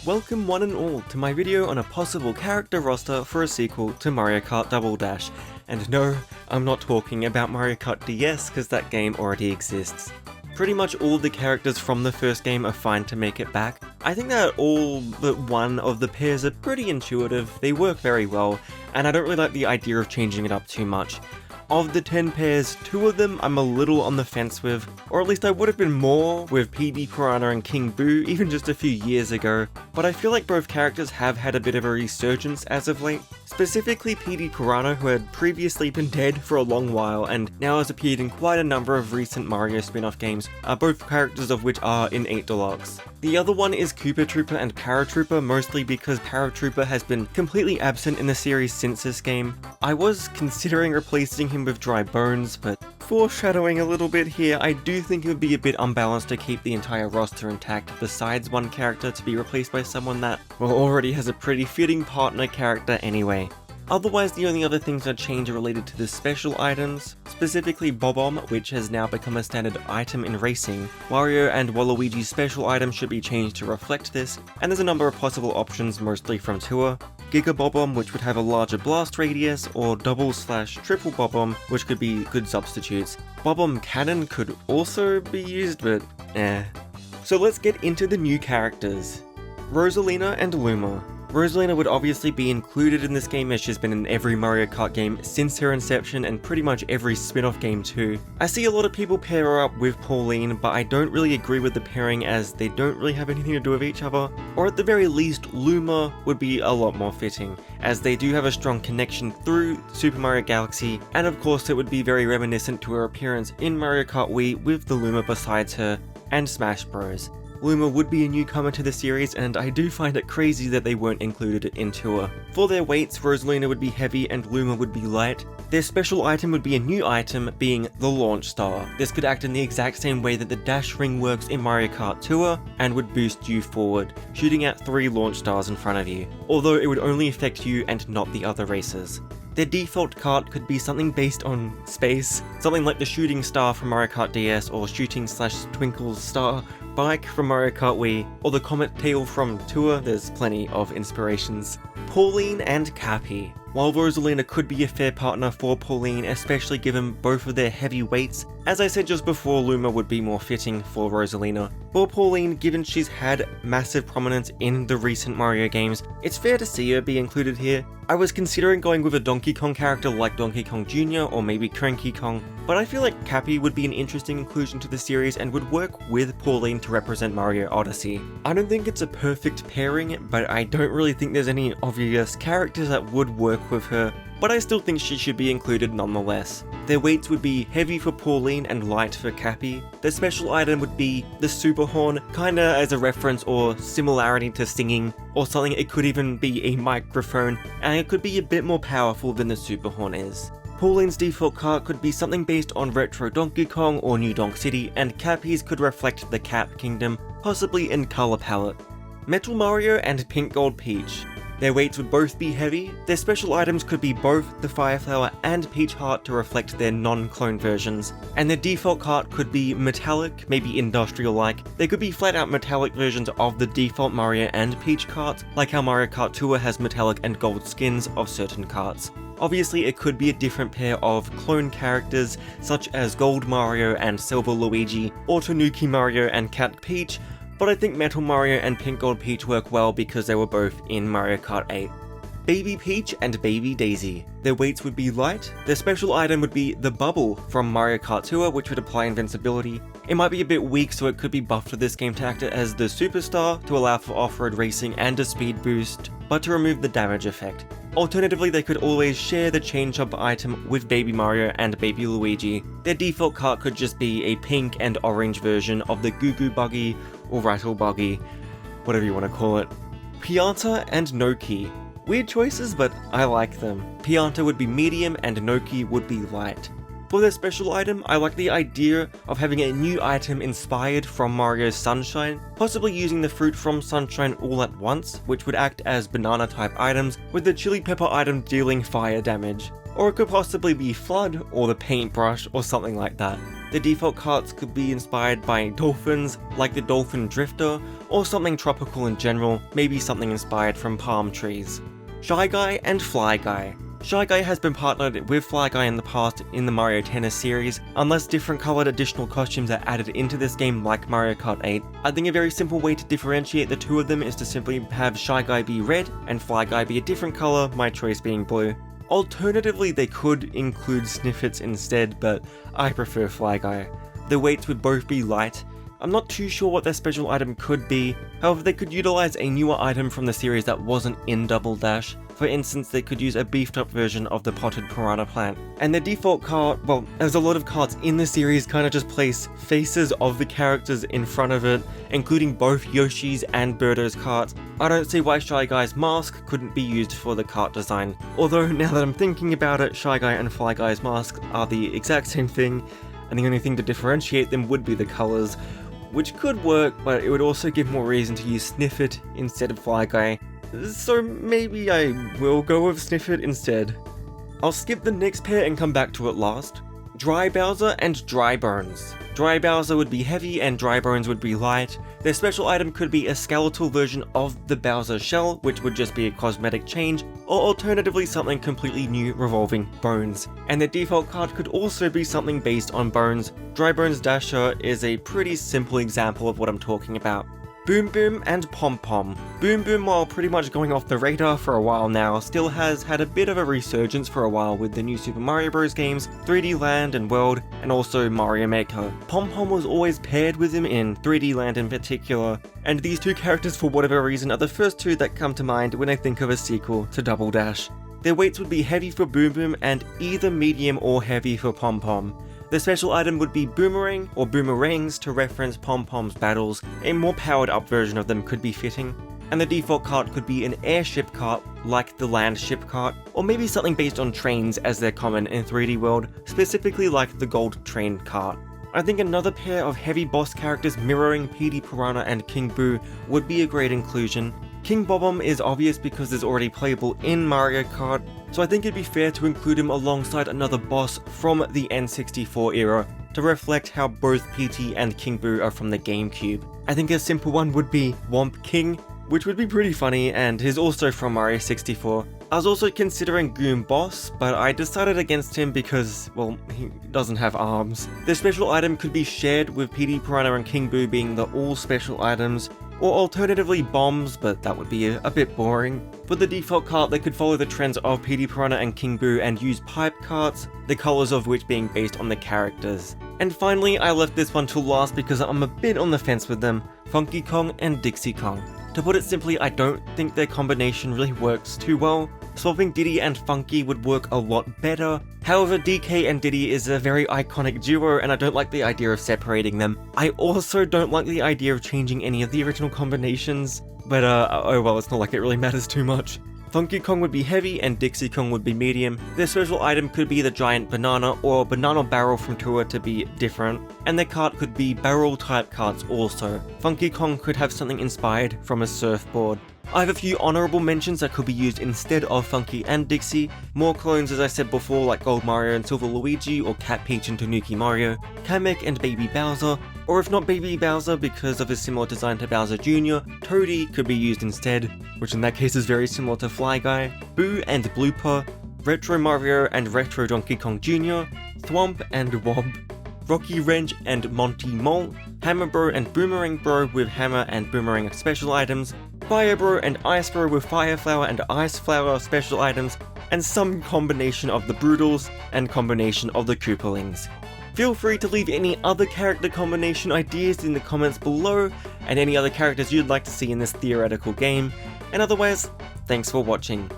Welcome one and all to my video on a possible character roster for a sequel to Mario Kart Double Dash. And no, I'm not talking about Mario Kart DS because that game already exists. Pretty much all of the characters from the first game are fine to make it back. I think that all but one of the pairs are pretty intuitive, they work very well, and I don't really like the idea of changing it up too much. Of the 10 pairs, 2 of them I'm a little on the fence with, or at least I would have been more with PB Piranha and King Boo even just a few years ago, but I feel like both characters have had a bit of a resurgence as of late. Specifically PB Piranha, who had previously been dead for a long while and now has appeared in quite a number of recent Mario spin-off games, both characters of which are in 8 Deluxe. The other one is Koopa Troopa and Paratroopa, mostly because Paratroopa has been completely absent in the series since this game. I was considering replacing him with Dry Bones, but foreshadowing a little bit here, I do think it would be a bit unbalanced to keep the entire roster intact besides one character to be replaced by someone that, well, already has a pretty fitting partner character anyway. Otherwise, the only other things that change are related to the special items, specifically Bob-omb, which has now become a standard item in racing. Wario and Waluigi's special items should be changed to reflect this, and there's a number of possible options, mostly from Tour. Giga Bob-omb, which would have a larger blast radius, or double/triple Bob-omb, which could be good substitutes. Bob-omb Cannon could also be used, but So let's get into the new characters. Rosalina and Luma. Rosalina would obviously be included in this game as she's been in every Mario Kart game since her inception and pretty much every spin-off game too. I see a lot of people pair her up with Pauline, but I don't really agree with the pairing as they don't really have anything to do with each other, or at the very least Luma would be a lot more fitting, as they do have a strong connection through Super Mario Galaxy, and of course it would be very reminiscent to her appearance in Mario Kart Wii with the Luma besides her, and Smash Bros. Luma would be a newcomer to the series, and I do find it crazy that they weren't included in Tour. For their weights, Rosalina would be heavy and Luma would be light. Their special item would be a new item, being the Launch Star. This could act in the exact same way that the Dash Ring works in Mario Kart Tour, and would boost you forward, shooting out 3 launch stars in front of you, although it would only affect you and not the other racers. Their default kart could be something based on space, something like the Shooting Star from Mario Kart DS or Shooting/Twinkle Star bike from Mario Kart Wii, or the Comet Tail from Tour. There's plenty of inspirations. Pauline and Cappy. While Rosalina could be a fair partner for Pauline, especially given both of their heavy weights, as I said just before, Luma would be more fitting for Rosalina. For Pauline, given she's had massive prominence in the recent Mario games, it's fair to see her be included here. I was considering going with a Donkey Kong character like Donkey Kong Jr. or maybe Cranky Kong, but I feel like Cappy would be an interesting inclusion to the series and would work with Pauline to represent Mario Odyssey. I don't think it's a perfect pairing, but I don't really think there's any obvious characters that would work with her, but I still think she should be included nonetheless. Their weights would be heavy for Pauline and light for Cappy. Their special item would be the Super Horn, kinda as a reference or similarity to singing, or something. It could even be a microphone, and it could be a bit more powerful than the Super Horn is. Pauline's default kart could be something based on retro Donkey Kong or New Donk City, and Cappy's could reflect the Cap Kingdom, possibly in color palette. Metal Mario and Pink Gold Peach. Their weights would both be heavy. Their special items could be both the Fire Flower and Peach Heart to reflect their non-clone versions, and their default kart could be metallic, maybe industrial-like. They could be flat-out metallic versions of the default Mario and Peach karts, like how Mario Kart Tour has metallic and gold skins of certain karts. Obviously, it could be a different pair of clone characters, such as Gold Mario and Silver Luigi, or Tanuki Mario and Cat Peach, but I think Metal Mario and Pink Gold Peach work well because they were both in Mario Kart 8. Baby Peach and Baby Daisy. Their weights would be light. Their special item would be the Bubble from Mario Kart Tour, which would apply invincibility. It might be a bit weak, so it could be buffed for this game to act as the Superstar to allow for off-road racing and a speed boost, but to remove the damage effect. Alternatively, they could always share the Change Up item with Baby Mario and Baby Luigi. Their default kart could just be a pink and orange version of the Goo Goo Buggy or Rattle Buggy, whatever you want to call it. Pianta and Noki. Weird choices, but I like them. Pianta would be medium and Noki would be light. For their special item, I like the idea of having a new item inspired from Mario's Sunshine, possibly using the fruit from Sunshine all at once, which would act as banana type items, with the chili pepper item dealing fire damage. Or it could possibly be Flood, or the paintbrush, or something like that. The default carts could be inspired by dolphins, like the Dolphin Drifter, or something tropical in general, maybe something inspired from palm trees. Shy Guy and Fly Guy. Shy Guy has been partnered with Fly Guy in the past in the Mario Tennis series, unless different coloured additional costumes are added into this game like Mario Kart 8. I think a very simple way to differentiate the two of them is to simply have Shy Guy be red and Fly Guy be a different colour, my choice being blue. Alternatively, they could include Sniffits instead, but I prefer Fly Guy. The weights would both be light. I'm not too sure what their special item could be, however they could utilise a newer item from the series that wasn't in Double Dash. For instance, they could use a beefed up version of the potted piranha plant. And their default cart, well, there's a lot of carts in the series kind of just place faces of the characters in front of it, including both Yoshi's and Birdo's carts. I don't see why Shy Guy's mask couldn't be used for the cart design. Although, now that I'm thinking about it, Shy Guy and Fly Guy's masks are the exact same thing, and the only thing to differentiate them would be the colours, which could work, but it would also give more reason to use Sniffit instead of Fly Guy. So maybe I will go with Sniffit instead. I'll skip the next pair and come back to it last. Dry Bowser and Dry Bones. Dry Bowser would be heavy and Dry Bones would be light. Their special item could be a skeletal version of the Bowser shell, which would just be a cosmetic change, or alternatively something completely new revolving Bones. And their default card could also be something based on Bones. Dry Bones Dasher is a pretty simple example of what I'm talking about. Boom Boom and Pom Pom. Boom Boom, while pretty much going off the radar for a while now, still has had a bit of a resurgence for a while with the new Super Mario Bros. Games, 3D Land and World, and also Mario Maker. Pom Pom was always paired with him in 3D Land in particular, and these two characters for whatever reason are the first two that come to mind when I think of a sequel to Double Dash. Their weights would be heavy for Boom Boom and either medium or heavy for Pom Pom. The special item would be Boomerang or Boomerangs to reference Pom Pom's battles. A more powered up version of them could be fitting. And the default cart could be an airship cart like the land ship cart, or maybe something based on trains as they're common in 3D World, specifically like the gold train cart. I think another pair of heavy boss characters mirroring Petey Piranha and King Boo would be a great inclusion. King Bob-omb is obvious because it's already playable in Mario Kart, so I think it'd be fair to include him alongside another boss from the N64 era to reflect how both Petey and King Boo are from the GameCube. I think a simple one would be Womp King, which would be pretty funny and is also from Mario 64. I was also considering Goom Boss, but I decided against him because, well, he doesn't have arms. The special item could be shared with Petey Piranha and King Boo being the all special items, or alternatively bombs, but that would be a bit boring. For the default cart, they could follow the trends of Petey Piranha and King Boo and use pipe carts, the colours of which being based on the characters. And finally, I left this one till last because I'm a bit on the fence with them, Funky Kong and Dixie Kong. To put it simply, I don't think their combination really works too well. Swapping Diddy and Funky would work a lot better. However, DK and Diddy is a very iconic duo and I don't like the idea of separating them. I also don't like the idea of changing any of the original combinations, but oh well, it's not like it really matters too much. Funky Kong would be heavy and Dixie Kong would be medium. Their special item could be the giant banana or banana barrel from Tour to be different, and their cart could be barrel type carts also. Funky Kong could have something inspired from a surfboard. I have a few honourable mentions that could be used instead of Funky and Dixie, more clones as I said before like Gold Mario and Silver Luigi or Cat Peach and Tanuki Mario, Kamek and Baby Bowser, or if not Baby Bowser because of his similar design to Bowser Jr., Toadie could be used instead, which in that case is very similar to Fly Guy, Boo and Blooper, Retro Mario and Retro Donkey Kong Jr., Thwomp and Womp, Rocky Wrench and Monty Mole, Hammer Bro and Boomerang Bro with Hammer and Boomerang special items, Fire Bro and Ice Bro with Fire Flower and Ice Flower special items, and some combination of the Broodals and combination of the Koopalings. Feel free to leave any other character combination ideas in the comments below, and any other characters you'd like to see in this theoretical game, and otherwise, thanks for watching.